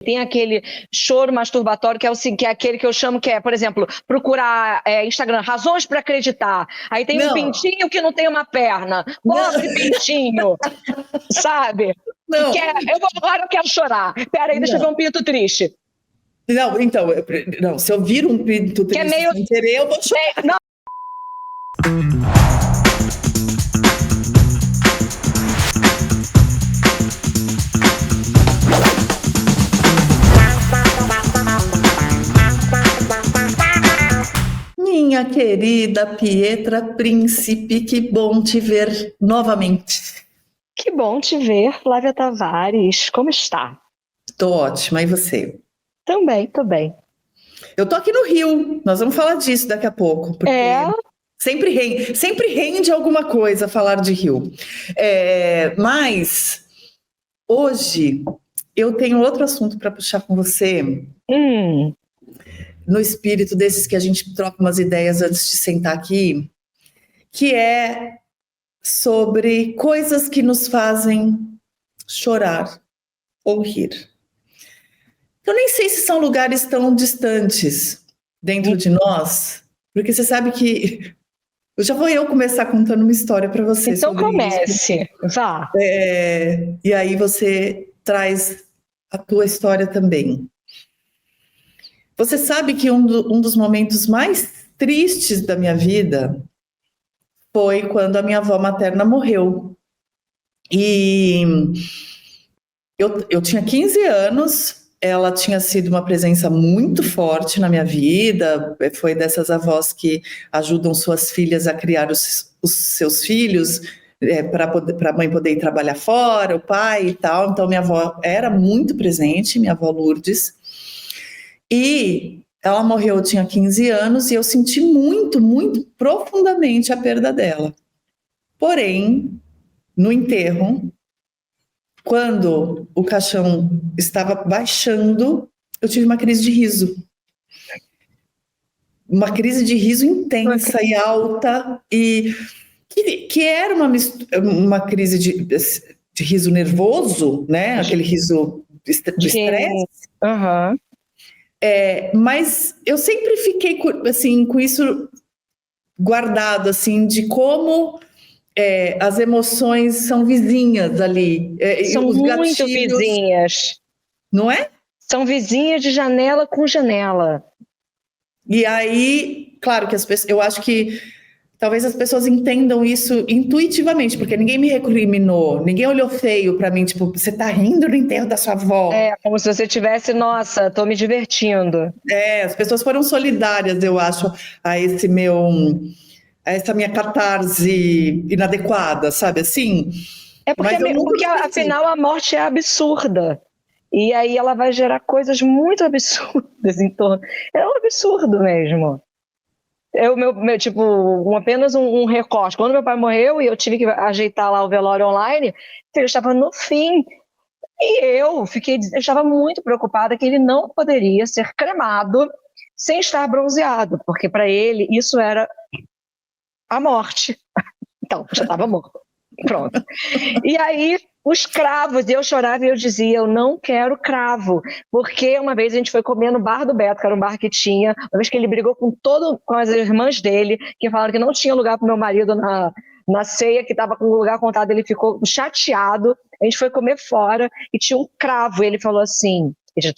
Tem aquele choro masturbatório que é aquele que eu chamo que é, por exemplo, procurar Instagram, razões para acreditar. Aí tem um pintinho que não tem uma perna. Pobre pintinho, sabe? Não. Agora eu quero chorar. Peraí, deixa eu ver um pinto triste. Não, então, não, se eu vir um pinto triste sem querer, eu vou chorar. Não. Minha querida Pietra Príncipe, que bom te ver novamente. Que bom te ver, Flávia Tavares. Como está? Tô ótima, e você? Também, tô bem. Eu tô aqui no Rio, nós vamos falar disso daqui a pouco. Porque sempre rende alguma coisa falar de Rio. Mas hoje eu tenho outro assunto para puxar com você. No espírito desses que a gente troca umas ideias antes de sentar aqui, que é sobre coisas que nos fazem chorar ou rir. Eu nem sei se são lugares tão distantes dentro de nós, porque você sabe que já vou eu começar contando uma história para você. Então comece, vá. E aí você traz a tua história também. Você sabe que um dos momentos mais tristes da minha vida foi quando a minha avó materna morreu. E eu tinha 15 anos, ela tinha sido uma presença muito forte na minha vida, foi dessas avós que ajudam suas filhas a criar os seus filhos, para a mãe poder ir trabalhar fora, o pai e tal. Então minha avó era muito presente, minha avó Lourdes. E ela morreu, eu tinha 15 anos, e eu senti muito, muito profundamente a perda dela. Porém, no enterro, quando o caixão estava baixando, eu tive uma crise de riso. Uma crise de riso intensa e alta, e que era uma crise de riso nervoso, né? Aquele riso do estresse. Uhum. Mas eu sempre fiquei assim, com isso guardado, assim, de como as emoções são vizinhas ali. São os muito gatilhos, vizinhas. Não é? São vizinhas de janela com janela. E aí, claro que eu acho que talvez as pessoas entendam isso intuitivamente, porque ninguém me recriminou, ninguém olhou feio para mim, tipo, você tá rindo no enterro da sua avó. Como se você tivesse, nossa, tô me divertindo. As pessoas foram solidárias, eu acho, a essa minha catarse inadequada, sabe assim? Porque afinal a morte é absurda. E aí ela vai gerar coisas muito absurdas em torno. É um absurdo mesmo. Apenas um recorte. Quando meu pai morreu e eu tive que ajeitar lá o velório online, eu estava no fim. E eu estava muito preocupada que ele não poderia ser cremado sem estar bronzeado, porque para ele isso era a morte. Então, já estava morto. Pronto. E aí, os cravos, eu chorava e eu dizia, eu não quero cravo, porque uma vez a gente foi comer no bar do Beto, que era um bar que tinha, uma vez que ele brigou com as irmãs dele, que falaram que não tinha lugar para o meu marido na ceia, que estava com o lugar contado, ele ficou chateado, a gente foi comer fora e tinha um cravo, e ele falou assim, ele já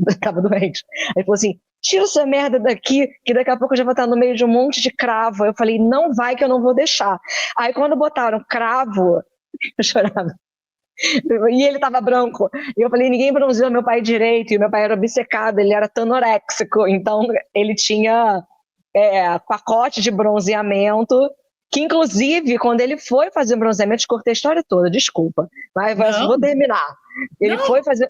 estava doente, ele falou assim, tira essa merda daqui, que daqui a pouco eu já vou estar no meio de um monte de cravo. Eu falei, não vai que eu não vou deixar. Aí quando botaram cravo, eu chorava. E ele estava branco. E eu falei, ninguém bronzeou meu pai direito. E meu pai era obcecado, ele era tanoréxico. Então ele tinha pacote de bronzeamento, que inclusive, quando ele foi fazer bronzeamento, cortei a história toda, desculpa. Mas vou terminar. Ele foi fazer.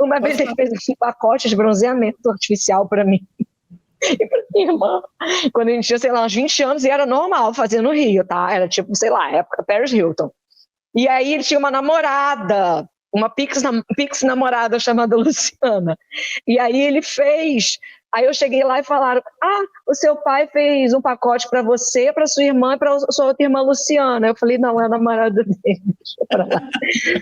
Uma vez ele fez um pacote de bronzeamento artificial para mim e para minha irmã. Quando a gente tinha, sei lá, uns 20 anos, e era normal fazer no Rio, tá? Era tipo, sei lá, época Paris Hilton. E aí ele tinha uma namorada, uma pix namorada chamada Luciana. E aí ele fez. Aí eu cheguei lá e falaram, o seu pai fez um pacote para você, para sua irmã e para sua outra irmã Luciana. Eu falei, não, é a namorada dele.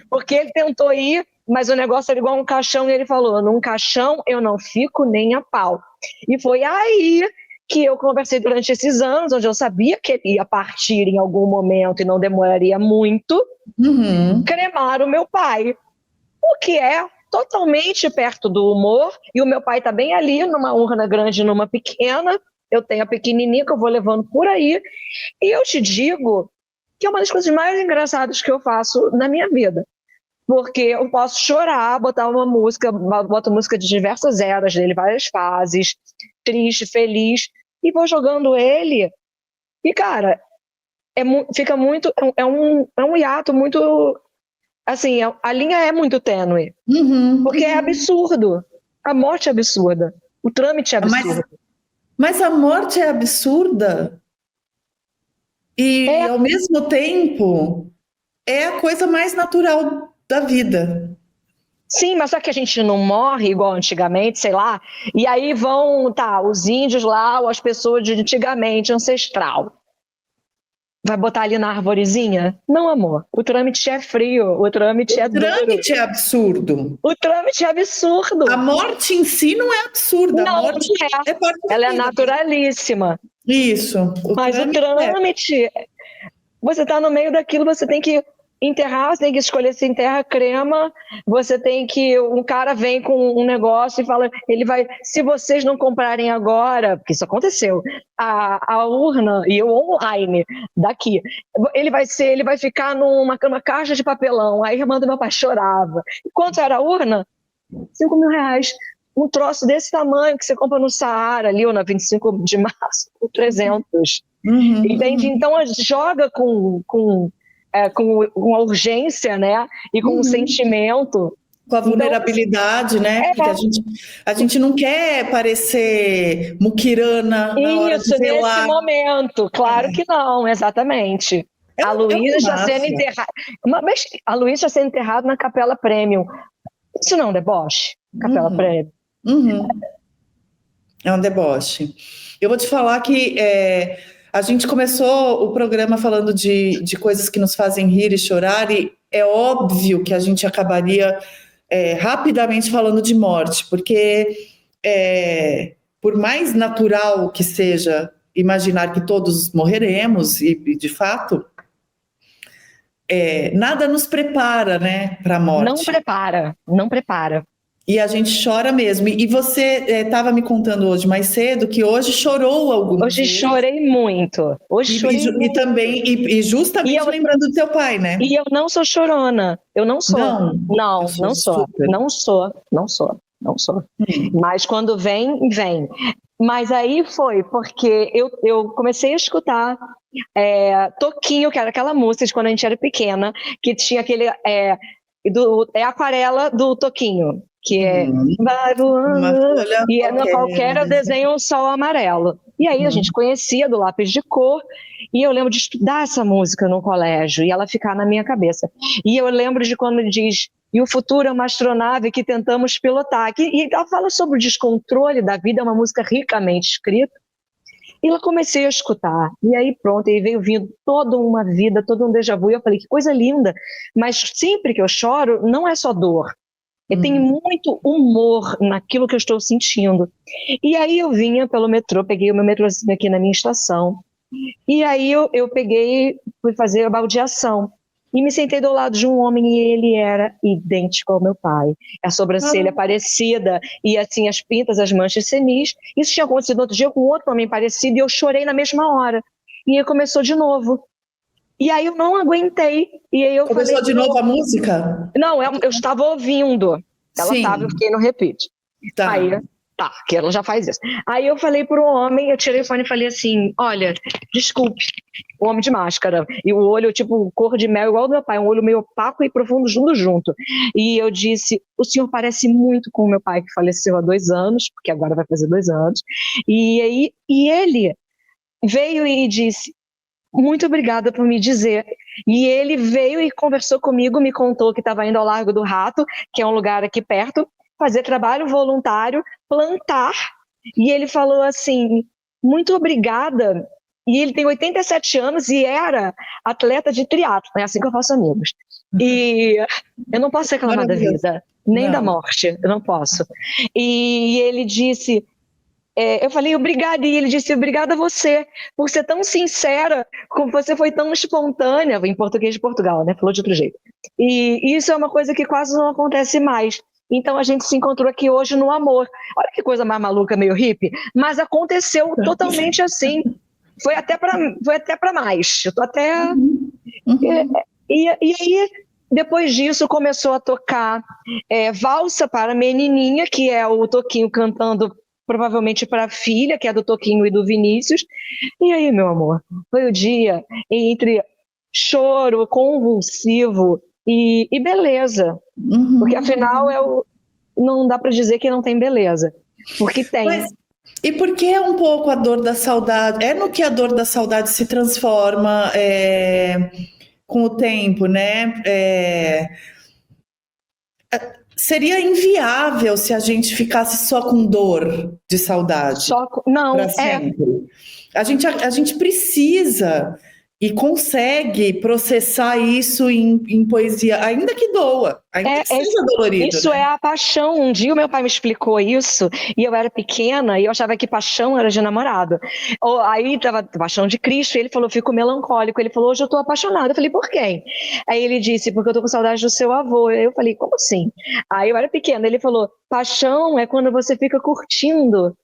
Porque ele tentou ir mas o negócio era igual um caixão, e ele falou, num caixão eu não fico nem a pau. E foi aí que eu conversei durante esses anos, onde eu sabia que ele ia partir em algum momento e não demoraria muito, cremar o meu pai, o que é totalmente perto do humor, e o meu pai está bem ali, numa urna grande, numa pequena, eu tenho a pequenininha que eu vou levando por aí, e eu te digo que é uma das coisas mais engraçadas que eu faço na minha vida, porque eu posso chorar, botar uma música, boto música de diversas eras dele, várias fases, triste, feliz, e vou jogando ele, e cara, fica muito, é um hiato muito, assim, a linha é muito tênue, porque é absurdo, a morte é absurda, o trâmite é absurdo. Mas a morte é absurda e, ao mesmo tempo, é a coisa mais natural da vida. Sim, mas só que a gente não morre igual antigamente, sei lá, e aí vão, os índios lá, ou as pessoas de antigamente, ancestral. Vai botar ali na arvorezinha? Não, amor. O trâmite é frio, o trâmite é duro. O trâmite é absurdo. O trâmite é absurdo. A morte em si não é absurda. Não, a morte é parte da ela vida. É naturalíssima. Isso. Mas o trâmite, você está no meio daquilo, você tem que enterrar, você tem que escolher se enterra, crema, você tem que, um cara vem com um negócio e fala, ele vai, se vocês não comprarem agora, porque isso aconteceu, a urna e o online daqui, ele vai ficar numa caixa de papelão, aí a irmã do meu pai chorava. E quanto era a urna? R$5.000. Um troço desse tamanho que você compra no Saara ali, ou na 25 de março, por 300. Entende? Então joga com a urgência, né? E com o sentimento. Com a vulnerabilidade, então, né? Porque a gente não quer parecer muquirana na hora de velar. Nesse momento, claro que não, exatamente. A Luísa já sendo enterrada. A Luísa já sendo enterrada na Capela Premium. Isso não é um deboche? Capela Premium. É um deboche. Eu vou te falar que a gente começou o programa falando de coisas que nos fazem rir e chorar, e é óbvio que a gente acabaria rapidamente falando de morte, porque por mais natural que seja imaginar que todos morreremos, e de fato, nada nos prepara, né, para a morte. Não prepara. E a gente chora mesmo. E você estava me contando hoje mais cedo que hoje chorou algumas vezes. Hoje chorei muito. E também, justamente lembrando do teu pai, né? E eu não sou chorona. Eu não sou. Não sou. Não sou. Mas quando vem, vem. Mas aí foi porque eu comecei a escutar Toquinho, que era aquela música de quando a gente era pequena, que tinha aquele... Aquarela do Toquinho, que vai voando, e qualquer desenho um sol amarelo. E aí a gente conhecia do lápis de cor, e eu lembro de estudar essa música no colégio, e ela ficar na minha cabeça. E eu lembro de quando ele diz, e o futuro é uma astronave que tentamos pilotar. E ela fala sobre o descontrole da vida, é uma música ricamente escrita. E eu comecei a escutar, e aí pronto, e veio vindo toda uma vida, todo um déjà vu, e eu falei, que coisa linda, mas sempre que eu choro, não é só dor, tem muito humor naquilo que eu estou sentindo. E aí eu vinha pelo metrô, peguei o meu metrôzinho aqui na minha estação, e aí eu fui fazer a baldeação, e me sentei do lado de um homem e ele era idêntico ao meu pai. A sobrancelha parecida, e assim as pintas, as manchas senis. Isso tinha acontecido outro dia com outro homem parecido e eu chorei na mesma hora. E aí começou de novo. E aí eu não aguentei. E aí eu começou de novo a música? Não, eu estava ouvindo. Ela estava, eu fiquei no repeat. Tá. Aí, que ela já faz isso. Aí eu falei pro homem, eu tirei o fone e falei assim, olha, desculpe, o homem de máscara, e o olho tipo cor de mel, igual ao do meu pai, um olho meio opaco e profundo junto. E eu disse, o senhor parece muito com o meu pai, que faleceu há 2 anos, porque agora vai fazer 2 anos, e ele veio e disse, muito obrigada por me dizer. E ele veio e conversou comigo, me contou que estava indo ao Largo do Rato, que é um lugar aqui perto, fazer trabalho voluntário, plantar, e ele falou assim, muito obrigada, e ele tem 87 anos e era atleta de triatlo, é assim que eu faço amigos. E eu não posso reclamar da vida, nem da Não. morte, eu não posso. E ele disse, eu falei, obrigada, e ele disse, obrigada a você, por ser tão sincera, como você foi tão espontânea, em português de Portugal, né? Falou de outro jeito. E isso é uma coisa que quase não acontece mais. Então a gente se encontrou aqui hoje no amor. Olha que coisa mais maluca, meio hippie, mas aconteceu totalmente assim. Foi até para mais. Eu tô até. E aí, depois disso, começou a tocar Valsa para Menininha, que é o Toquinho cantando provavelmente para a filha, que é do Toquinho e do Vinícius. E aí, meu amor, foi o dia entre choro convulsivo e beleza. Porque afinal não dá para dizer que não tem beleza. Porque tem. Mas, e por que é um pouco a dor da saudade? É no que a dor da saudade se transforma com o tempo, né? Seria inviável se a gente ficasse só com dor de saudade Não, para sempre. A gente precisa e consegue processar isso em poesia, ainda que doa, ainda que seja dolorido. Isso, né? É a paixão. Um dia o meu pai me explicou isso, e eu era pequena, e eu achava que paixão era de namorado. Aí tava paixão de Cristo, e ele falou, fico melancólico. Ele falou, hoje eu tô apaixonado. Eu falei, por quem? Aí ele disse, porque eu tô com saudade do seu avô. Eu falei, como assim? Aí eu era pequena, ele falou, paixão é quando você fica curtindo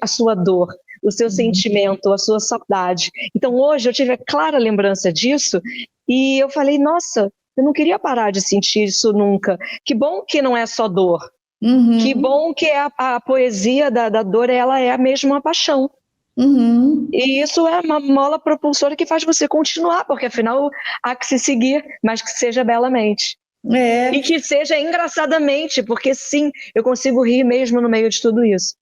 a sua dor, o seu sentimento, a sua saudade. Então hoje eu tive a clara lembrança disso, e eu falei, nossa, eu não queria parar de sentir isso nunca. Que bom que não é só dor. Que bom que a poesia da dor, ela é mesmo uma paixão. E isso é uma mola propulsora que faz você continuar, porque afinal há que se seguir, mas que seja belamente. E que seja engraçadamente, porque sim, eu consigo rir mesmo no meio de tudo isso.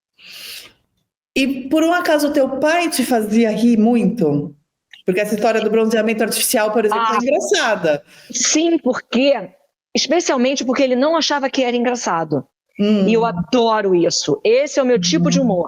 E por um acaso o teu pai te fazia rir muito? Porque essa história do bronzeamento artificial, por exemplo, é engraçada. Sim, especialmente porque ele não achava que era engraçado. E eu adoro isso. Esse é o meu tipo de humor.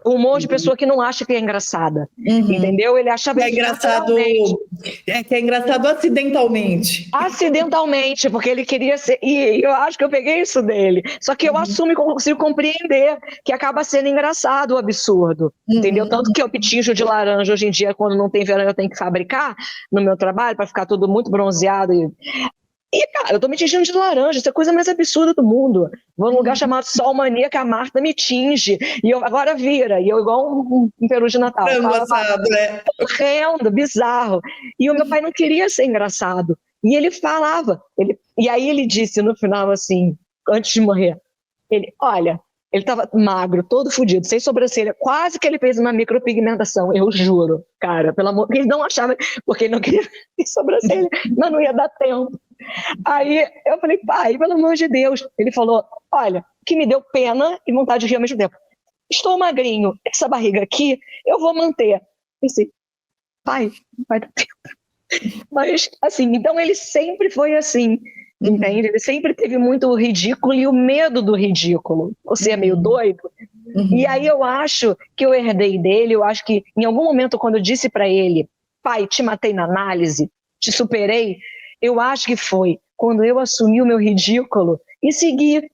O humor de pessoa que não acha que é engraçada. Entendeu? Ele achava que é engraçado. Que é engraçado acidentalmente. Acidentalmente, porque ele queria ser. E eu acho que eu peguei isso dele. Só que eu assumo e consigo compreender que acaba sendo engraçado o absurdo. Entendeu? Tanto que eu petinjo de laranja hoje em dia, quando não tem verão, eu tenho que fabricar no meu trabalho para ficar tudo muito bronzeado. E, cara, eu tô me tingindo de laranja, isso é a coisa mais absurda do mundo. Vou num lugar chamado Sol Mania, que a Marta me tinge, e eu agora vira, e eu igual um peru de Natal. Correndo, bizarro. E o meu pai não queria ser engraçado. E ele falava, e aí ele disse no final assim, antes de morrer, olha, ele tava magro, todo fodido, sem sobrancelha, quase que ele fez uma micropigmentação, eu juro, cara, pelo amor, ele não achava, porque ele não queria ter sobrancelha, mas não ia dar tempo. Aí eu falei, pai, pelo amor de Deus. Ele falou, olha, que me deu pena e vontade de rir ao mesmo tempo. Estou magrinho, essa barriga aqui, eu vou manter. Pensei, pai, não vai dar tempo. Mas, assim, então ele sempre foi assim, entende? Ele sempre teve muito o ridículo e o medo do ridículo. Você é meio doido? E aí eu acho que eu herdei dele, eu acho que em algum momento quando eu disse para ele, pai, te matei na análise, te superei, eu acho que foi quando eu assumi o meu ridículo e segui.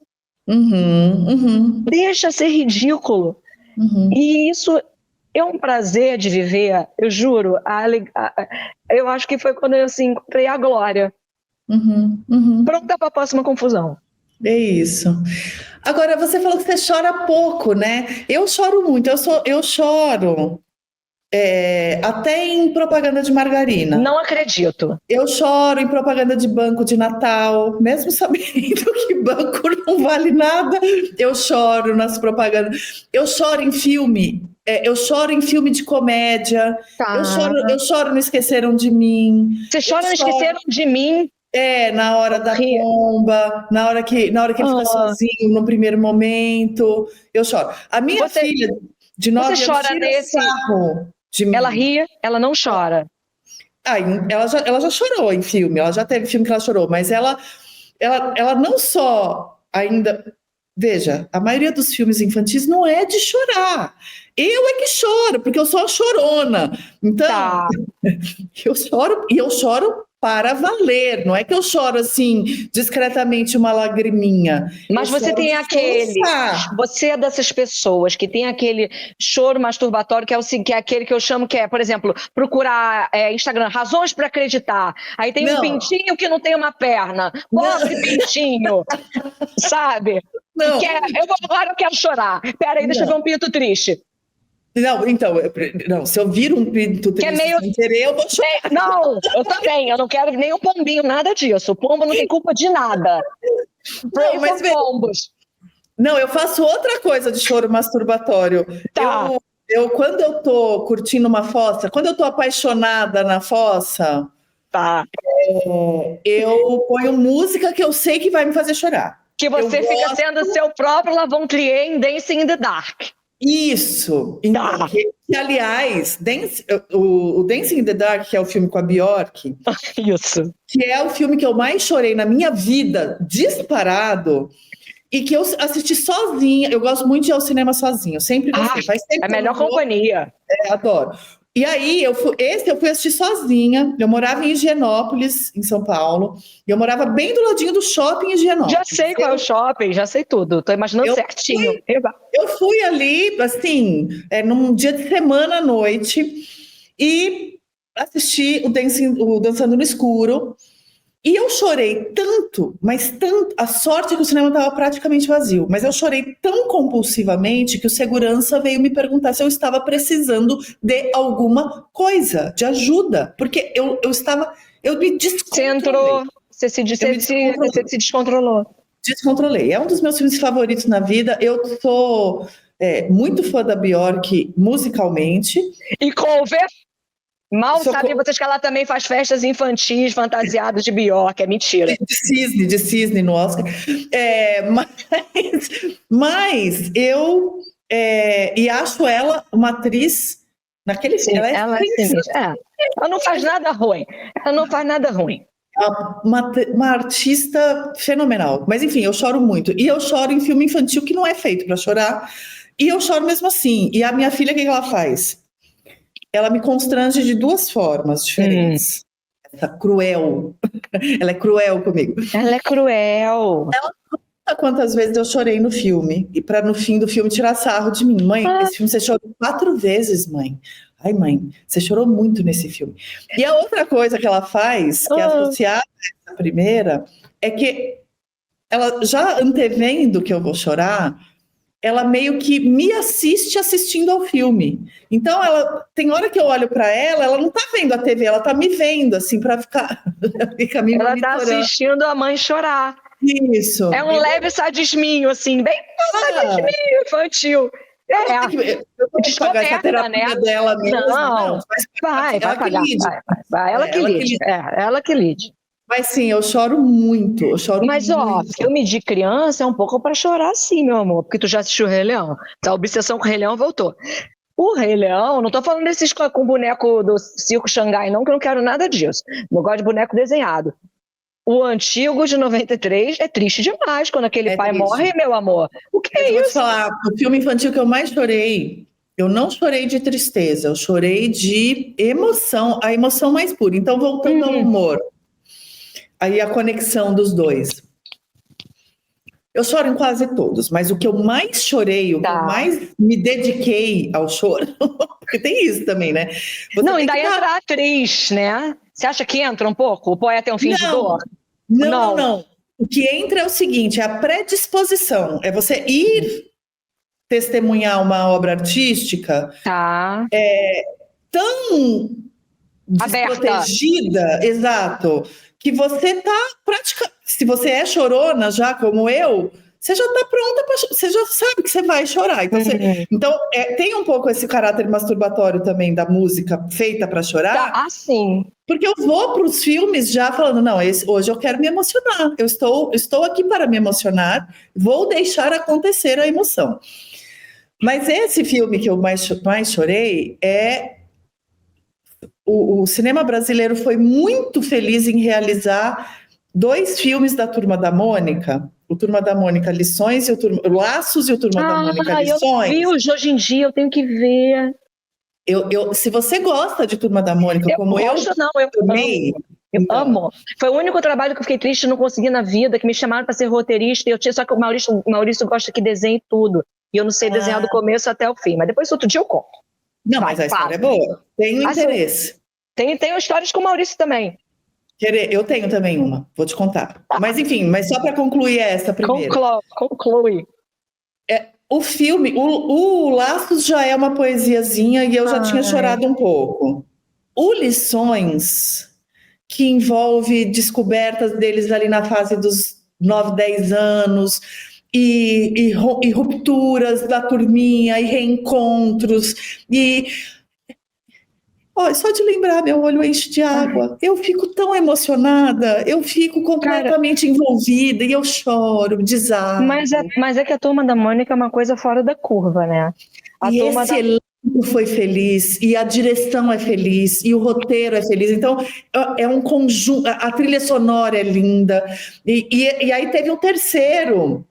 Deixa ser ridículo. E isso é um prazer de viver, eu juro. Eu acho que foi quando eu assim, encontrei a glória. Pronta para a próxima confusão. É isso. Agora, você falou que você chora pouco, né? Eu choro muito, eu choro até em propaganda de margarina. Não acredito. Eu choro em propaganda de banco de Natal, mesmo sabendo que banco não vale nada, eu choro nas propagandas. Eu choro em filme, eu choro em filme de comédia, Tá. eu choro no Esqueceram de Mim. Você chora no Esqueceram de Mim? Na hora da bomba, na hora que ele fica sozinho no primeiro momento, eu choro. A minha filha de 9 anos tira sarro de mim. Ela ri, ela não chora. Ela já chorou em filme, ela já teve filme que ela chorou, mas ela não só ainda... Veja, a maioria dos filmes infantis não é de chorar. Eu é que choro, porque eu sou a chorona. Então, eu choro para valer. Não é que eu choro assim, discretamente, uma lagriminha. Mas você tem aquele... Você é dessas pessoas que tem aquele choro masturbatório, que é aquele que eu chamo que é, por exemplo, procurar Instagram, razões para acreditar. Aí tem um pintinho que não tem uma perna. Pobre pintinho, sabe? Não. Agora eu quero chorar. Peraí, deixa eu ver um pinto triste. Não, então, se eu vir um pinto triste sem querer, eu vou chorar. Não, eu também, eu não quero nem o pombinho, nada disso. O pombo não tem culpa de nada. Não, mas pombos. Não, eu faço outra coisa de choro masturbatório. Tá. Quando eu tô curtindo uma fossa, quando eu tô apaixonada na fossa, tá. Eu ponho música que eu sei que vai me fazer chorar. Que você fica sendo seu próprio Lavon Trier em Dancing in the Dark. Isso. Então, que, aliás, o Dancing in the Dark, que é o filme com a Bjork, isso, que é o filme que eu mais chorei na minha vida, disparado, e que eu assisti sozinha. Eu gosto muito de ir ao cinema sozinha, eu sempre gostei. Faz tempo é a melhor companhia. Adoro. E aí, eu fui assistir sozinha. Eu morava em Higienópolis, em São Paulo. E eu morava bem do ladinho do shopping Higienópolis. Já sei qual é o shopping, já sei tudo. Tô imaginando certinho. Eu fui ali, assim, num dia de semana à noite, e assisti o Dançando no Escuro. E eu chorei tanto, mas tanto. A sorte é que o cinema estava praticamente vazio. Mas eu chorei tão compulsivamente que o segurança veio me perguntar se eu estava precisando de alguma coisa, de ajuda. Porque eu me descontrolei. Você se descontrolou. Descontrolei. É um dos meus filmes favoritos na vida. Eu sou muito fã da Bjork musicalmente. E cover? Mal sabem vocês que ela também faz festas infantis fantasiadas de Bjork, é mentira. De cisne no Oscar. Mas eu e acho ela uma atriz naquele filme. Ela não faz nada ruim. Ela não faz nada ruim. Uma artista fenomenal. Mas enfim, eu choro muito. E eu choro em filme infantil que não é feito para chorar. E eu choro mesmo assim. E a minha filha, o que ela faz? Ela me constrange de duas formas diferentes. Essa cruel. Ela é cruel comigo. Ela é cruel. Ela não sabe quantas vezes eu chorei no filme. E para no fim do filme tirar sarro de mim. Mãe, esse filme você chorou 4 vezes, mãe. Ai, mãe, você chorou muito nesse filme. E a outra coisa que ela faz, que é associada a essa primeira, é que ela, já antevendo que eu vou chorar, ela meio que me assiste assistindo ao filme. Então, ela tem hora que eu olho para ela não tá vendo a TV, ela tá me vendo, assim, para ficar me ela tá assistindo a mãe chorar. Isso. É um leve sadisminho, assim, bem sadisminho infantil. Eu vou pagar essa terapia dela mesmo. Não, vai pagar. Ela que lide. Ela que lide. Mas sim, eu choro muito, Mas, filme de criança é um pouco para chorar sim, meu amor, porque tu já assistiu o Rei Leão. A obsessão com o Rei Leão voltou. O Rei Leão, não tô falando desses com boneco do Circo Xangai, não, que eu não quero nada disso. Não gosto de boneco desenhado. O antigo de 93 é triste demais, quando aquele pai morre, meu amor. O que é isso? Vou te falar, o filme infantil que eu mais chorei, eu não chorei de tristeza, eu chorei de emoção, a emoção mais pura. Então, voltando ao humor. Aí a conexão dos dois. Eu choro em quase todos, mas o que eu mais chorei, o que eu mais me dediquei ao choro, porque tem isso também, né? Ainda entra a atriz, né? Você acha que entra um pouco? O poeta é um fingidor? Não. O que entra é o seguinte, é a predisposição, é você ir testemunhar uma obra artística tão desprotegida, exato, que você tá praticamente, se você é chorona já como eu, você já tá pronta você já sabe que você vai chorar. Então, tem um pouco esse caráter masturbatório também da música feita para chorar. Sim. Porque eu vou para os filmes já falando, não, hoje eu quero me emocionar. Eu estou aqui para me emocionar, vou deixar acontecer a emoção. Mas esse filme que eu mais chorei o cinema brasileiro foi muito feliz em realizar 2 filmes da Turma da Mônica. O Turma da Mônica Lições e o Laços e o Turma da Mônica Lições. Eu vi hoje em dia, eu tenho que ver. Se você gosta de Turma da Mônica, eu Eu Então. amo. Foi o único trabalho que eu fiquei triste e não consegui na vida, que me chamaram para ser roteirista, e eu tinha, só que o Maurício gosta que desenhe tudo. E eu não sei desenhar do começo até o fim. Mas depois outro dia eu conto. Não, mas a história é boa. Tenho interesse. Tem histórias com o Maurício também. Eu tenho também uma, vou te contar. Mas enfim, mas só para concluir essa primeiro. Conclui. O filme, o Laços já é uma poesiazinha e eu já tinha chorado um pouco. O Lições, que envolve descobertas deles ali na fase dos 9, 10 anos, e rupturas da turminha, e reencontros, e... só de lembrar, meu olho enche de água. Eu fico tão emocionada, eu fico completamente envolvida e eu choro, desabo. Mas é que a Turma da Mônica é uma coisa fora da curva, né? Esse elenco foi feliz, e a direção é feliz, e o roteiro é feliz. Então, é um conjunto, a trilha sonora é linda. E aí teve um terceiro,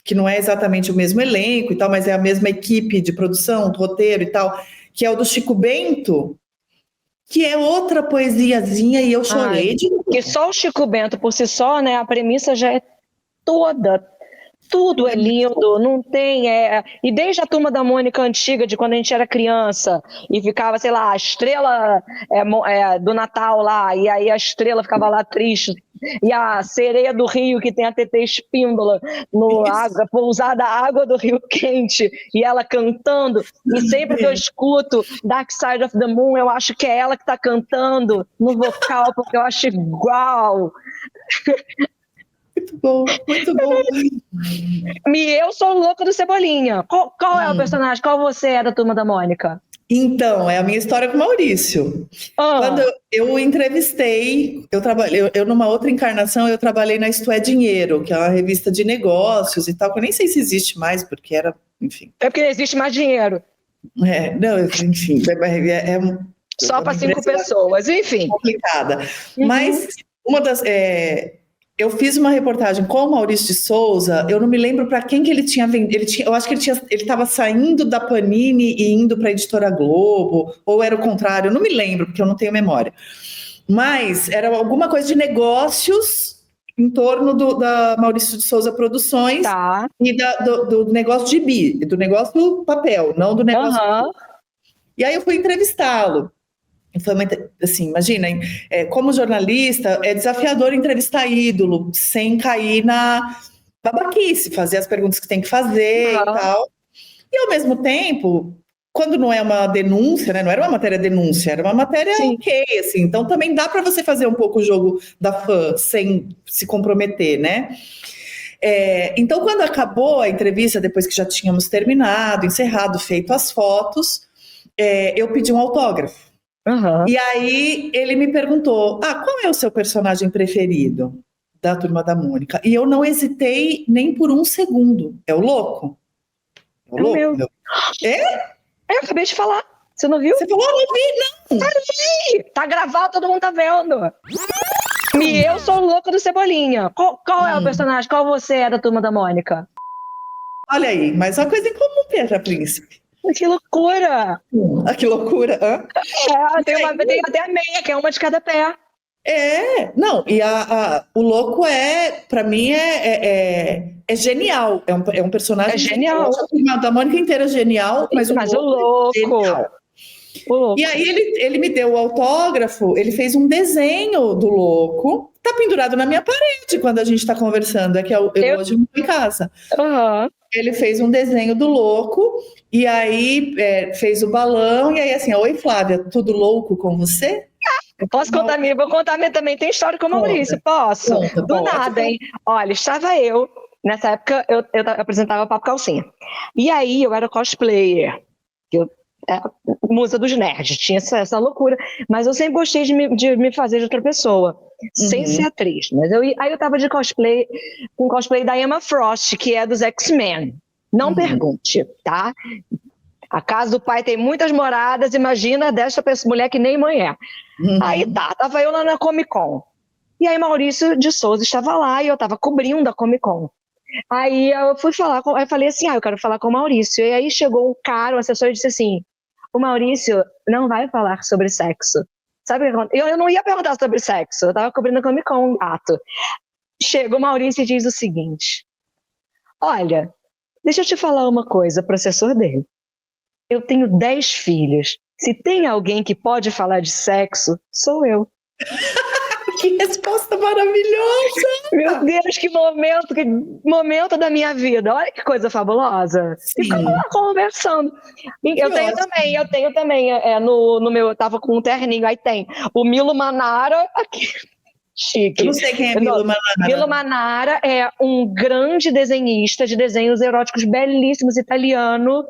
que não é exatamente o mesmo elenco e tal, mas é a mesma equipe de produção, roteiro e tal, que é o do Chico Bento, que é outra poesiazinha, e eu chorei de novo. Que só o Chico Bento por si só, né, a premissa já é toda, tudo é lindo, não tem, e desde a Turma da Mônica antiga, de quando a gente era criança, e ficava, sei lá, a estrela do Natal lá, e aí a estrela ficava lá triste, e a sereia do rio, que tem a TT Espíndola, pousada água do Rio Quente, e ela cantando, e sempre que eu escuto Dark Side of the Moon, eu acho que é ela que está cantando no vocal, porque eu acho igual. Muito bom, muito bom. Eu sou o louco do Cebolinha. Qual é o personagem? Qual você é da Turma da Mônica? Então, é a minha história com o Maurício. Quando eu entrevistei, eu numa outra encarnação, eu trabalhei na Isto é Dinheiro, que é uma revista de negócios e tal, que eu nem sei se existe mais, porque era, enfim. É porque não existe mais dinheiro. Não, enfim, só para 5 pessoas, enfim. Complicada. Mas eu fiz uma reportagem com o Maurício de Souza, eu não me lembro para quem que ele tinha vendido, eu acho que ele estava saindo da Panini e indo para a Editora Globo, ou era o contrário, eu não me lembro, porque eu não tenho memória. Mas era alguma coisa de negócios em torno da Maurício de Souza Produções e do negócio de gibi, do negócio do papel, não do negócio... E aí eu fui entrevistá-lo. Foi assim, imagina, como jornalista, é desafiador entrevistar ídolo, sem cair na babaquice, fazer as perguntas que tem que fazer e tal. E ao mesmo tempo, quando não é uma denúncia, né, não era uma matéria denúncia, era uma matéria ok, assim, então também dá para você fazer um pouco o jogo da fã, sem se comprometer, né? Então, quando acabou a entrevista, depois que já tínhamos terminado, encerrado, feito as fotos, eu pedi um autógrafo. E aí ele me perguntou, qual é o seu personagem preferido da Turma da Mônica? E eu não hesitei nem por um segundo. É o Louco? É o Louco? Meu. Eu acabei de falar. Você não viu? Você falou, não vi, não. Tá gravado, todo mundo tá vendo. E eu sou o louco do Cebolinha. Qual é o personagem? Qual você é da Turma da Mônica? Olha aí, mais uma coisa em comum, Pedra Príncipe. Que loucura! Que loucura! Tem até a meia, que é uma de cada pé. Não, e o Louco para mim é genial. É um personagem genial. A Turma da Mônica inteira é genial, mas o Louco é genial. E aí ele me deu o autógrafo, ele fez um desenho do Louco, tá pendurado na minha parede quando a gente tá conversando, que eu hoje não tô em casa. Ele fez um desenho do Louco, e aí fez o balão, e aí assim, oi Flávia, tudo louco com você? Posso contar minha? Vou contar minha também, tem história com o Maurício, posso? Do nada, hein? Olha, estava eu, nessa época eu apresentava Papo Calcinha, e aí eu era cosplayer, musa dos nerds, tinha essa loucura, mas eu sempre gostei de me fazer de outra pessoa, sem ser atriz, mas aí eu tava de cosplay, com cosplay da Emma Frost, que é dos X-Men, não pergunte, tá? A casa do pai tem muitas moradas, imagina desta mulher que nem mãe é. Aí tava eu lá na Comic Con, e aí Maurício de Souza estava lá, e eu tava cobrindo a Comic Con. Aí eu fui falar, eu falei assim, eu quero falar com o Maurício, e aí chegou um cara, um assessor, e disse assim, o Maurício não vai falar sobre sexo. Sabe o que acontece? Eu não ia perguntar sobre sexo, eu tava cobrindo a Comic Con, um gato. Chega o Maurício e diz o seguinte: olha, deixa eu te falar uma coisa, professor dele. Eu tenho 10 filhos. Se tem alguém que pode falar de sexo, sou eu. Que resposta maravilhosa! Meu Deus, que momento da minha vida. Olha que coisa fabulosa. E ficamos lá conversando. E eu tenho também, no meu, eu tava com um terninho, aí tem o Milo Manara, aqui, chique. Eu não sei quem é Milo Manara. Milo Manara é um grande desenhista de desenhos eróticos belíssimos, italiano.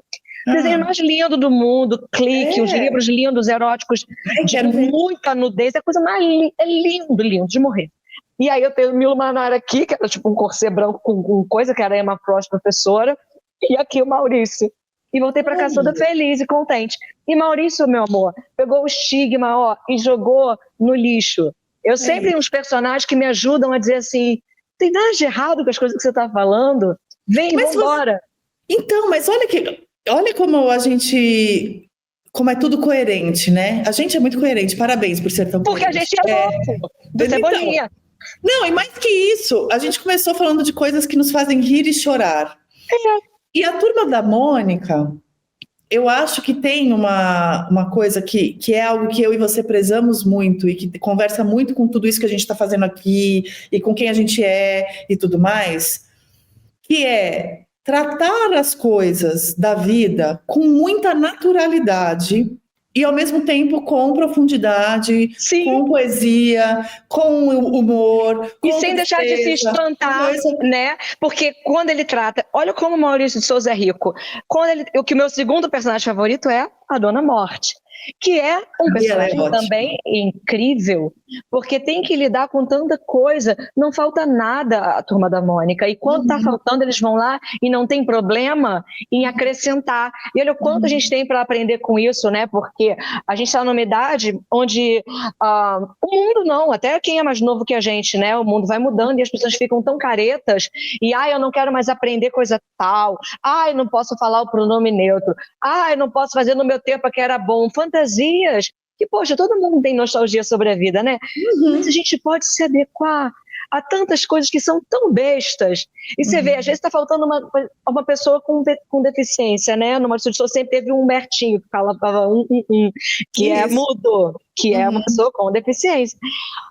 Desenho mais lindo do mundo, Clique, os livros lindos, eróticos, de muita nudez, é a coisa mais linda, é lindo, lindo, de morrer. E aí eu tenho o Milo Manara aqui, que era tipo um corset branco com coisa, que era a Emma Frost, professora, e aqui o Maurício. E voltei para casa toda feliz e contente. E Maurício, meu amor, pegou o estigma, e jogou no lixo. Eu sempre tenho uns personagens que me ajudam a dizer assim, tem nada de errado com as coisas que você está falando? Vem, vambora. Então, mas olha como a gente... Como é tudo coerente, né? A gente é muito coerente. Parabéns por ser tão coerente. Porque a gente é louco. Do Cebolinha. Não, e mais que isso, a gente começou falando de coisas que nos fazem rir e chorar. E a Turma da Mônica, eu acho que tem uma coisa que é algo que eu e você prezamos muito e que conversa muito com tudo isso que a gente está fazendo aqui e com quem a gente é e tudo mais, que é tratar as coisas da vida com muita naturalidade e, ao mesmo tempo, com profundidade, com poesia, com humor. E sem deixar de se espantar, né? Porque quando ele trata... Olha como o Maurício de Souza é rico. O que o meu segundo personagem favorito é a Dona Morte, que é um personagem também incrível, porque tem que lidar com tanta coisa, não falta nada a Turma da Mônica, e quando está faltando eles vão lá e não tem problema em acrescentar, e olha o quanto a gente tem para aprender com isso, né, porque a gente está numa idade onde o mundo não, até quem é mais novo que a gente, né, o mundo vai mudando e as pessoas ficam tão caretas, e eu não quero mais aprender coisa tal, eu não posso falar o pronome neutro, eu não posso fazer no meu tempo que era bom, fantasias, que, poxa, todo mundo tem nostalgia sobre a vida, né? Mas a gente pode se adequar a tantas coisas que são tão bestas. E você vê, às vezes está faltando uma pessoa com deficiência, né? No Maurício de Souza sempre teve um Humbertinho, que falava que é mudo, que é uma pessoa com deficiência.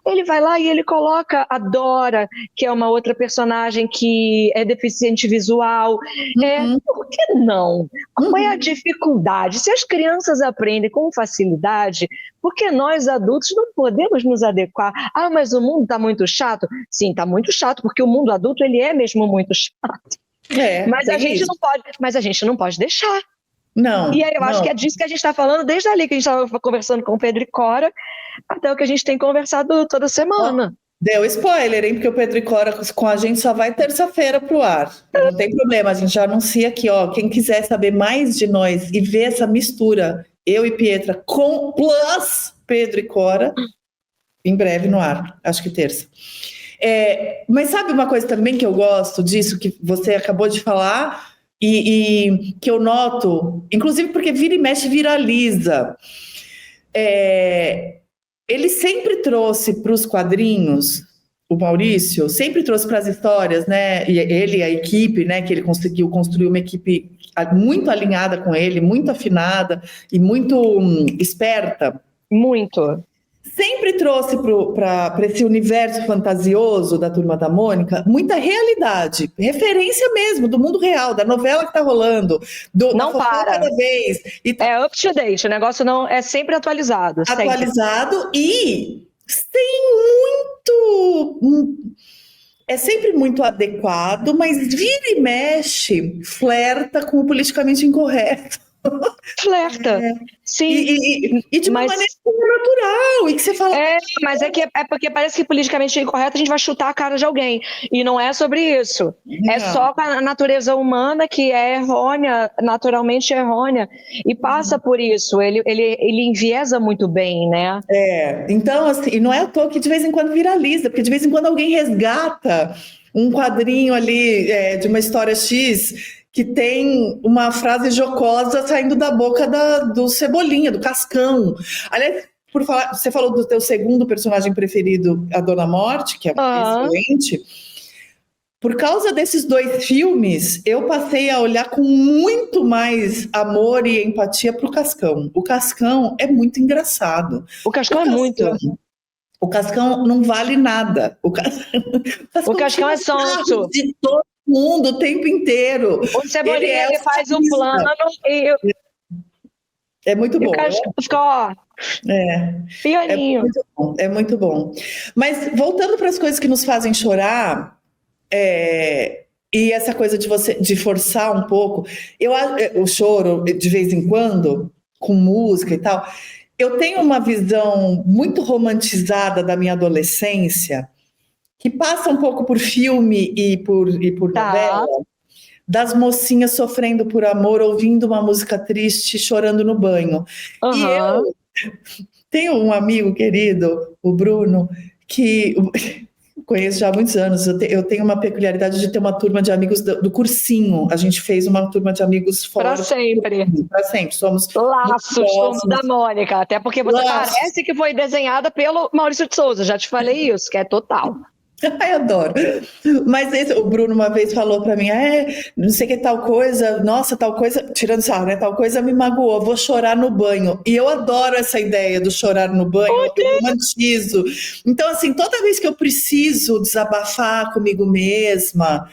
Ele vai lá e ele coloca a Dora, que é uma outra personagem que é deficiente visual. Por que não? Qual é a dificuldade? Se as crianças aprendem com facilidade, por que nós adultos não podemos nos adequar? Mas o mundo está muito chato? Sim, está muito chato, porque o mundo adulto ele é mesmo muito chato. Mas a gente não pode deixar. Não. E aí eu acho que é disso que a gente está falando desde ali que a gente estava conversando com o Pedro e Cora, até o que a gente tem conversado toda semana. Deu spoiler, hein? Porque o Pedro e Cora com a gente só vai terça-feira pro ar. Não tem problema, a gente já anuncia aqui, quem quiser saber mais de nós e ver essa mistura, eu e Pietra, com plus Pedro e Cora, em breve no ar, acho que terça. Mas sabe uma coisa também que eu gosto disso, que você acabou de falar, e que eu noto, inclusive porque vira e mexe viraliza. Ele sempre trouxe para os quadrinhos, o Maurício, sempre trouxe para as histórias, né? E ele, a equipe, né? Que ele conseguiu construir uma equipe muito alinhada com ele, muito afinada e muito esperta. Muito. Sempre trouxe para esse universo fantasioso da Turma da Mônica muita realidade, referência mesmo do mundo real, da novela que está rolando, não para cada vez. É up to date, o negócio não é sempre atualizado. Atualizado e é sempre muito adequado, mas vira e mexe, flerta com o politicamente incorreto. Flerta, sim. E de uma maneira natural, e que você fala... mas é porque parece que politicamente incorreto a gente vai chutar a cara de alguém, e não é sobre isso. Não. É só a natureza humana que é errônea, naturalmente errônea, e passa por isso, ele enviesa muito bem, né? Então, assim, não é à toa que de vez em quando viraliza, porque de vez em quando alguém resgata um quadrinho ali de uma história X... que tem uma frase jocosa saindo da boca do Cebolinha, do Cascão. Aliás, por falar, você falou do teu segundo personagem preferido, a Dona Morte, que é excelente. Por causa desses 2 filmes, eu passei a olhar com muito mais amor e empatia pro Cascão. O Cascão é muito engraçado. O Cascão é muito. O Cascão não vale nada. O Cascão é sonso. De todo mundo o tempo inteiro. O Cebolinha, ele faz um plano e... É muito bom. Fica, ó, pianinho. É muito bom. Mas voltando para as coisas que nos fazem chorar, e essa coisa de forçar um pouco, o choro de vez em quando, com música e tal, eu tenho uma visão muito romantizada da minha adolescência, que passa um pouco por filme e por novela, das mocinhas sofrendo por amor, ouvindo uma música triste, chorando no banho. E eu tenho um amigo querido, o Bruno, que conheço já há muitos anos. Eu tenho uma peculiaridade de ter uma turma de amigos do cursinho. A gente fez uma turma de amigos fora. Para sempre. Para sempre. Somos laços da Mônica. Até porque você parece que foi desenhada pelo Maurício de Souza. Já te falei isso, que é total. Ai, adoro. Mas o Bruno uma vez falou para mim, não sei que tal coisa, nossa, tal coisa, tirando sarro, né? Tal coisa me magoou, vou chorar no banho. E eu adoro essa ideia do chorar no banho, eu romantizo. Então, assim, toda vez que eu preciso desabafar comigo mesma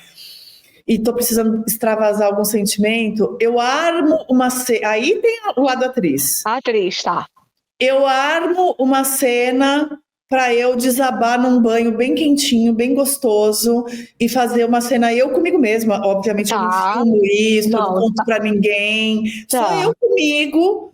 e tô precisando extravasar algum sentimento, eu armo uma cena. Aí tem o lado atriz. Atriz, tá. Eu armo uma cena para eu desabar num banho bem quentinho, bem gostoso, e fazer uma cena eu comigo mesma. Obviamente eu não filmo isso, eu não conto para ninguém, só eu comigo,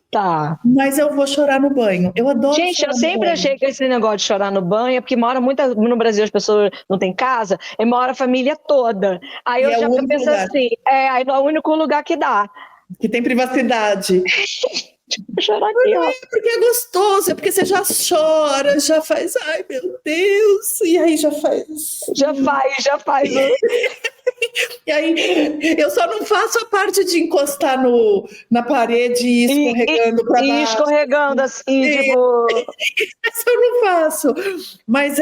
mas eu vou chorar no banho. Eu adoro. Gente, eu sempre achei que esse negócio de chorar no banho é porque mora no Brasil, as pessoas não têm casa, e mora a família toda. Aí eu já penso assim, aí é o único lugar que dá. Que tem privacidade. Chorar aqui, ó. Porque é gostoso, é porque você já chora, já faz, ai meu Deus, e aí já faz. Já faz. E aí, eu só não faço a parte de encostar na parede e ir escorregando para baixo. E escorregando assim, tipo... Isso eu não faço. Mas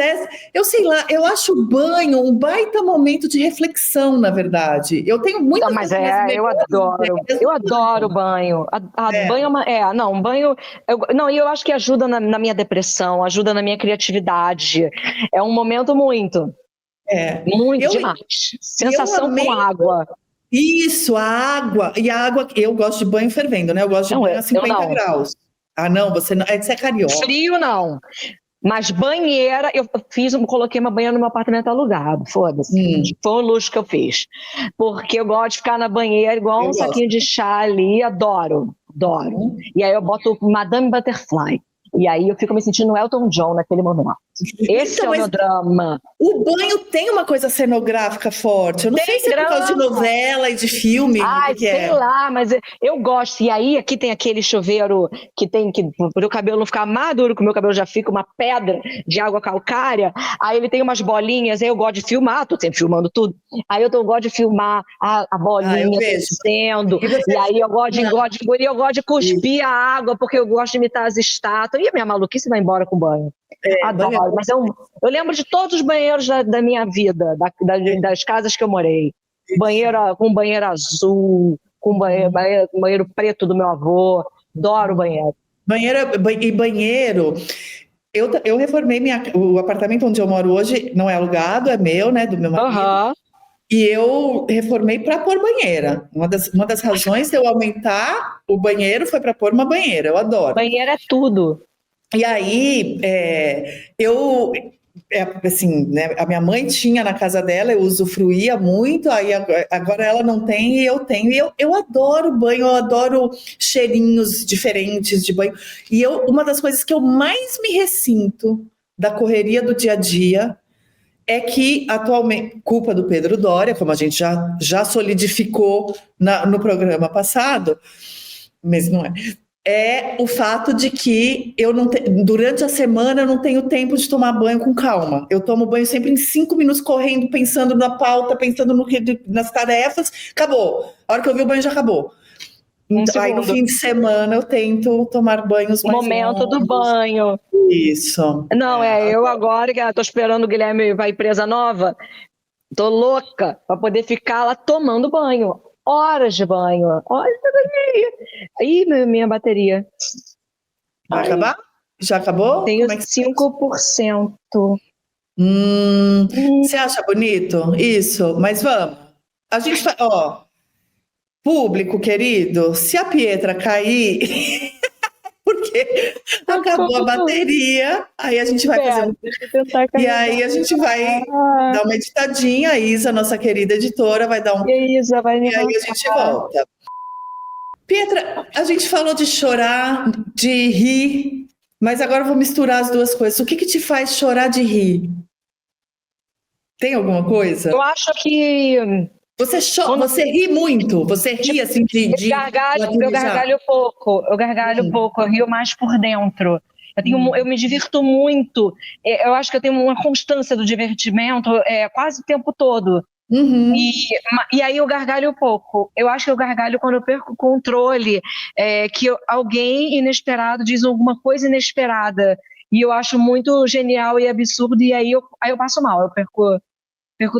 eu sei lá, eu acho o banho um baita momento de reflexão, na verdade. Eu tenho muita... Mas eu adoro banho. Banho banho... eu acho que ajuda na minha depressão, ajuda na minha criatividade. É um momento muito... muito demais. Sensação com água. Isso, a água. E a água, eu gosto de banho fervendo, né? Eu gosto de banho a 50 graus. Ah, não, você não. Você é carioca. Frio, não. Mas banheira, coloquei uma banheira no meu apartamento alugado, foda-se. Foi um luxo que eu fiz. Porque eu gosto de ficar na banheira igual um saquinho de chá ali, adoro. E aí eu boto Madame Butterfly. E aí eu fico me sentindo Elton John naquele momento. Esse é o meu drama. O banho tem uma coisa cenográfica forte. Eu não sei se é por causa de novela e de filme. Sei lá, mas eu gosto. E aí aqui tem aquele chuveiro que tem que, para o cabelo não ficar maduro, que o meu cabelo já fica uma pedra de água calcária. Aí ele tem umas bolinhas, aí eu gosto de filmar, tô sempre filmando tudo. Aí eu gosto de filmar a bolinha descendo. E aí eu gosto de cuspir a água, porque eu gosto de imitar as estátuas. E a minha maluquice vai embora com o banho. Adoro, mas eu lembro de todos os banheiros da minha vida, das casas que eu morei. Com banheiro azul, com banheiro preto do meu avô. Adoro banheiro. Banheiro. Eu reformei o apartamento onde eu moro hoje, não é alugado, é meu, né, do meu marido. E eu reformei para pôr banheira. Uma das razões de eu aumentar o banheiro foi para pôr uma banheira. Eu adoro. Banheira é tudo. E aí, assim, né, a minha mãe tinha na casa dela, eu usufruía muito, aí agora ela não tem e eu tenho. E eu adoro banho, eu adoro cheirinhos diferentes de banho. E uma das coisas que eu mais me ressinto da correria do dia a dia é que, atualmente, culpa do Pedro Doria, como a gente já solidificou no programa passado, mas não é o fato de que durante a semana eu não tenho tempo de tomar banho com calma. Eu tomo banho sempre em 5 minutos, correndo, pensando na pauta, pensando nas tarefas, acabou. A hora que eu vi o banho já acabou. Aí no fim de semana eu tento tomar banhos mais Momento do longos. banho. Isso. Não, eu agora, que tô esperando o Guilherme vai presa nova, tô louca pra poder ficar lá tomando banho. Horas de banho. Horas de banho. Ih, minha bateria. Vai acabar? Já acabou? Tenho Como é que 5%. você acha bonito? Isso, mas vamos. A gente vai, ó, público querido, se a Pietra cair, porque acabou a bateria, aí a gente vai fazer um. Deixa eu tentar E aí a gente vai dar uma editadinha, a Isa, nossa querida editora, vai dar um. E Isa vai me E aí a gente volta. Pietra, a gente falou de chorar, de rir, mas agora eu vou misturar as duas coisas. O que te faz chorar de rir? Tem alguma coisa? Eu acho que Você ri muito? Você ri assim de eu gargalho pouco. Eu gargalho pouco, eu rio mais por dentro. Eu me divirto muito. Eu acho que eu tenho uma constância do divertimento quase o tempo todo. Uhum. E aí eu gargalho pouco. Eu acho que eu gargalho quando eu perco o controle, que alguém inesperado diz alguma coisa inesperada. E eu acho muito genial e absurdo, e aí eu passo mal, eu perco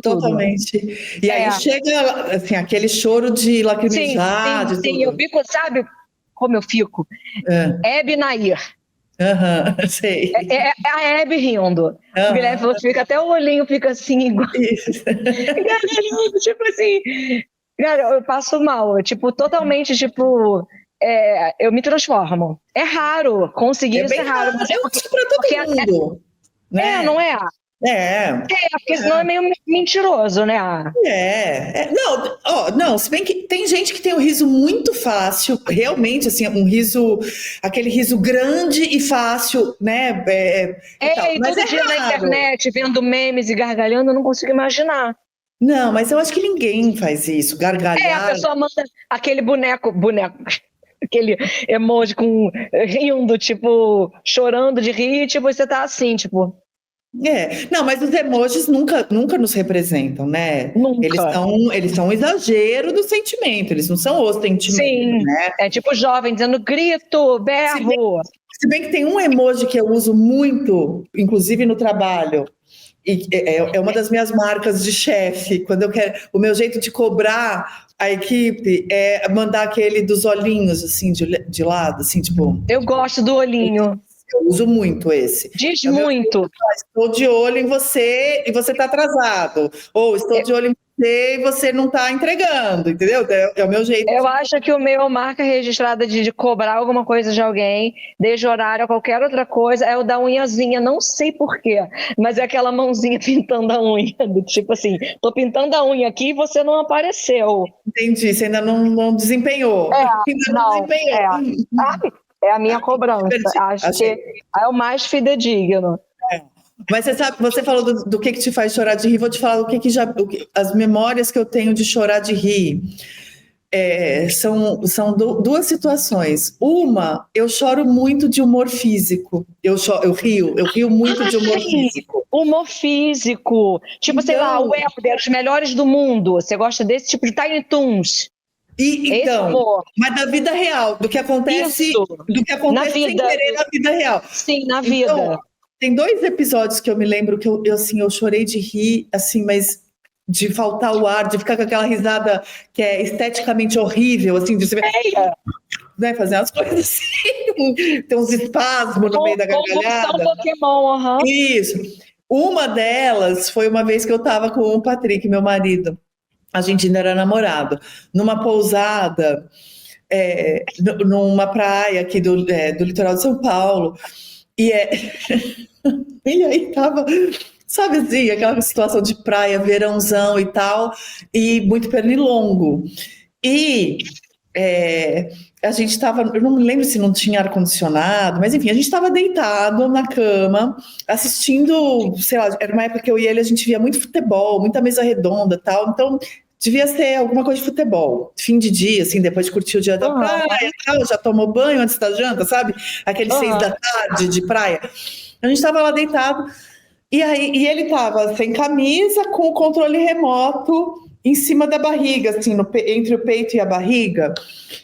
tudo. Totalmente. E aí chega assim, aquele choro de lacrimejar, de tudo. Sim, eu fico, sabe como eu fico? Hebe Nair. Sei. É a Hebe rindo. O Guilherme fica, até o olhinho fica assim, igual. Tipo assim, cara, eu passo mal. Totalmente, eu me transformo. É raro conseguir isso, é raro. Mas eu acho pra todo mundo. Né? Não é? Porque senão é meio mentiroso, né? Não, se bem que tem gente que tem um riso muito fácil, realmente, assim, aquele riso grande e fácil, né? E todo dia na internet, vendo memes e gargalhando, eu não consigo imaginar. Não, mas eu acho que ninguém faz isso, gargalhar. A pessoa manda aquele boneco, aquele emoji rindo, chorando de rir, você tá assim, Não, mas os emojis nunca nos representam, né? Nunca. Eles são um exagero do sentimento, eles não são o sentimento. Sim, né? É tipo jovem dizendo grito, berro. Se bem que tem um emoji que eu uso muito, inclusive no trabalho, e é uma das minhas marcas de chefe, quando eu quero, o meu jeito de cobrar a equipe é mandar aquele dos olhinhos, assim, de lado, assim, tipo... Eu gosto do olhinho. Eu uso muito esse. Diz muito. Estou de olho em você e você está atrasado. Ou estou de olho em você e você não está entregando, entendeu? É o meu jeito. Eu acho que o meu marca registrada de cobrar alguma coisa de alguém, desde horário ou qualquer outra coisa, é o da unhazinha, não sei porquê, mas é aquela mãozinha pintando a unha, do tipo assim, tô pintando a unha aqui e você não apareceu. Entendi, você ainda não desempenhou. É a minha cobrança. Acho que é o mais fidedigno. Mas você falou do que te faz chorar de rir, vou te falar as memórias que eu tenho de chorar de rir. São duas situações. Uma, eu choro muito de humor físico. Eu rio muito de humor físico. Humor físico. Sei lá, o Helder, os melhores do mundo. Você gosta desse tipo de Tiny Toons? Mas da vida real, do que acontece sem querer na vida real. Sim, na vida. Então, tem 2 episódios que eu me lembro que eu chorei de rir, assim, mas de faltar o ar, de ficar com aquela risada que é esteticamente horrível, assim, de você né, fazer umas coisas assim, tem uns espasmos no meio da gargalhada. Pokémon, Isso. Uma delas foi uma vez que eu estava com o Patrick, meu marido. A gente ainda era namorado, numa pousada, numa praia aqui do litoral de São Paulo, e aí tava, sabe assim, aquela situação de praia, verãozão e tal, e muito pernilongo. E a gente estava, eu não me lembro se não tinha ar-condicionado, mas enfim, a gente estava deitado na cama, assistindo, sei lá, era uma época que eu e ele, a gente via muito futebol, muita mesa redonda e tal, então devia ser alguma coisa de futebol, fim de dia, assim, depois de curtir o dia da praia e tal, já tomou banho antes da janta, sabe? Aqueles 6 da tarde de praia. A gente estava lá deitado, e ele estava sem camisa, com o controle remoto, em cima da barriga, assim, entre o peito e a barriga,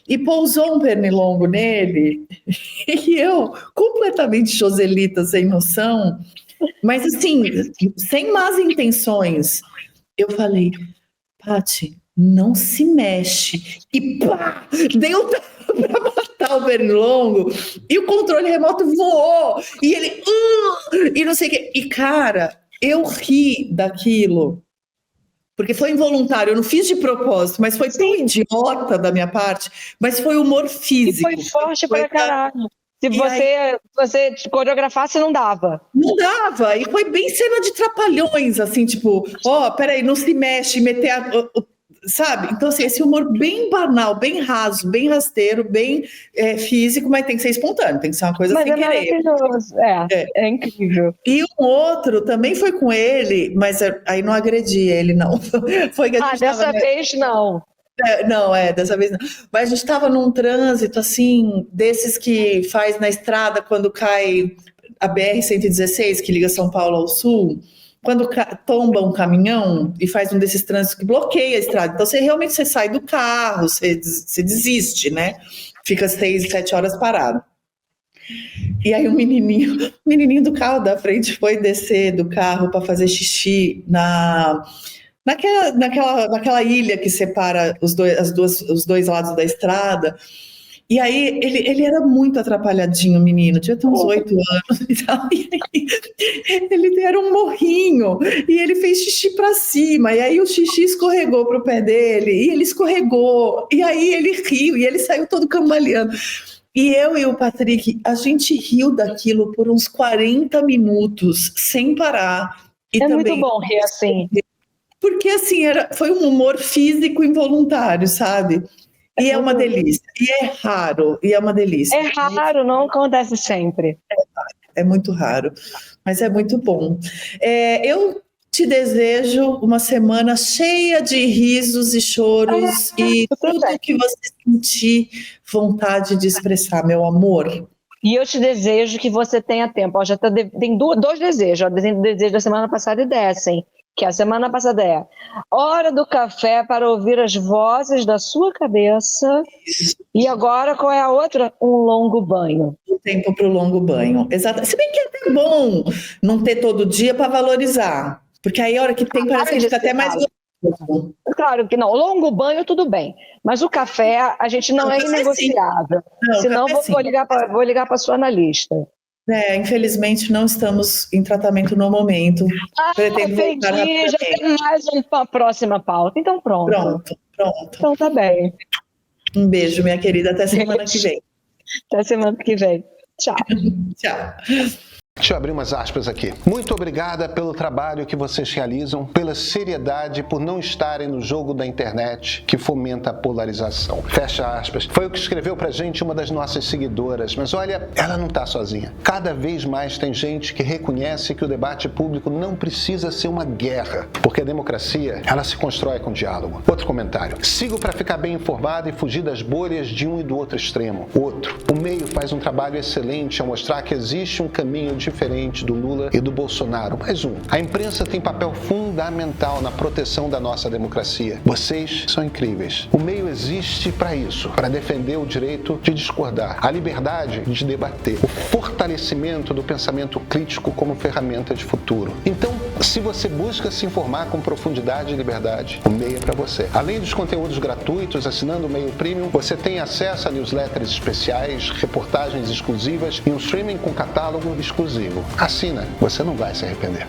e pousou um pernilongo nele, e eu, completamente joselita, sem noção, mas assim, sem más intenções, eu falei, Paty, não se mexe, e pá, deu para matar o pernilongo, e o controle remoto voou, e ele, e não sei o que, e cara, eu ri daquilo, porque foi involuntário, eu não fiz de propósito, mas foi tão idiota da minha parte, mas foi humor físico. E foi forte pra caralho. Se você coreografasse, não dava. Não dava, e foi bem cena de trapalhões, assim, tipo, peraí, não se mexe, meter sabe? Então, assim, esse humor bem banal, bem raso, bem rasteiro, bem físico, mas tem que ser espontâneo, tem que ser uma coisa sem querer. Maravilhoso, é incrível. E um outro também foi com ele, mas aí não agredi ele, não. Foi que a gente dessa vez não. Dessa vez não. Mas a gente estava num trânsito, assim, desses que faz na estrada quando cai a BR-116, que liga São Paulo ao Sul, quando tomba um caminhão e faz um desses trânsitos que bloqueia a estrada. Então, você sai do carro, você desiste, né? Fica 6, 7 horas parado. E aí o menininho do carro da frente foi descer do carro para fazer xixi naquela ilha que separa os dois lados da estrada. E aí ele era muito atrapalhadinho, o menino, tinha uns 8 anos e tal. E aí, ele era um morrinho e ele fez xixi para cima. E aí o xixi escorregou pro pé dele e ele escorregou. E aí ele riu e ele saiu todo cambaleando. E eu e o Patrick, a gente riu daquilo por uns 40 minutos, sem parar. E também, muito bom rir assim. Porque, assim, foi um humor físico involuntário, sabe? E é uma delícia. E é raro, e é uma delícia. É raro, não acontece sempre. É muito raro, mas é muito bom. Eu te desejo uma semana cheia de risos e choros e tudo que você sentir vontade de expressar, meu amor. E eu te desejo que você tenha tempo. Já tem 2 desejos. O desejo da semana passada e dessa, hein? Que a semana passada é hora do café para ouvir as vozes da sua cabeça. E agora, qual é a outra? Um longo banho. O tempo para o longo banho. Exato. Se bem que é até bom não ter todo dia para valorizar. Porque aí a hora que tem parece que fica até mais gostoso. Claro que não. Longo banho, tudo bem. Mas o café, a gente não é inegociável. Senão vou ligar para a sua analista. Infelizmente não estamos em tratamento no momento. Pretendo voltar rapidamente. Já tem mais uma próxima pauta. Então pronto. Então tá bem. Um beijo, minha querida. Até semana que vem. Até semana que vem. Tchau. Tchau. Deixa eu abrir umas aspas aqui. Muito obrigada pelo trabalho que vocês realizam, pela seriedade, por não estarem no jogo da internet que fomenta a polarização. Fecha aspas. Foi o que escreveu pra gente uma das nossas seguidoras, mas olha, ela não tá sozinha. Cada vez mais tem gente que reconhece que o debate público não precisa ser uma guerra, porque a democracia, ela se constrói com diálogo. Outro comentário. Sigo pra ficar bem informado e fugir das bolhas de um e do outro extremo. Outro. O meio faz um trabalho excelente ao mostrar que existe um caminho diferente do Lula e do Bolsonaro. Mais um. A imprensa tem papel fundamental na proteção da nossa democracia. Vocês são incríveis. O meio existe para isso, para defender o direito de discordar, a liberdade de debater, o fortalecimento do pensamento crítico como ferramenta de futuro. Então, se você busca se informar com profundidade e liberdade, o meio é para você. Além dos conteúdos gratuitos, assinando o Meio Premium, você tem acesso a newsletters especiais, reportagens exclusivas e um streaming com catálogo exclusivo. Assina, você não vai se arrepender.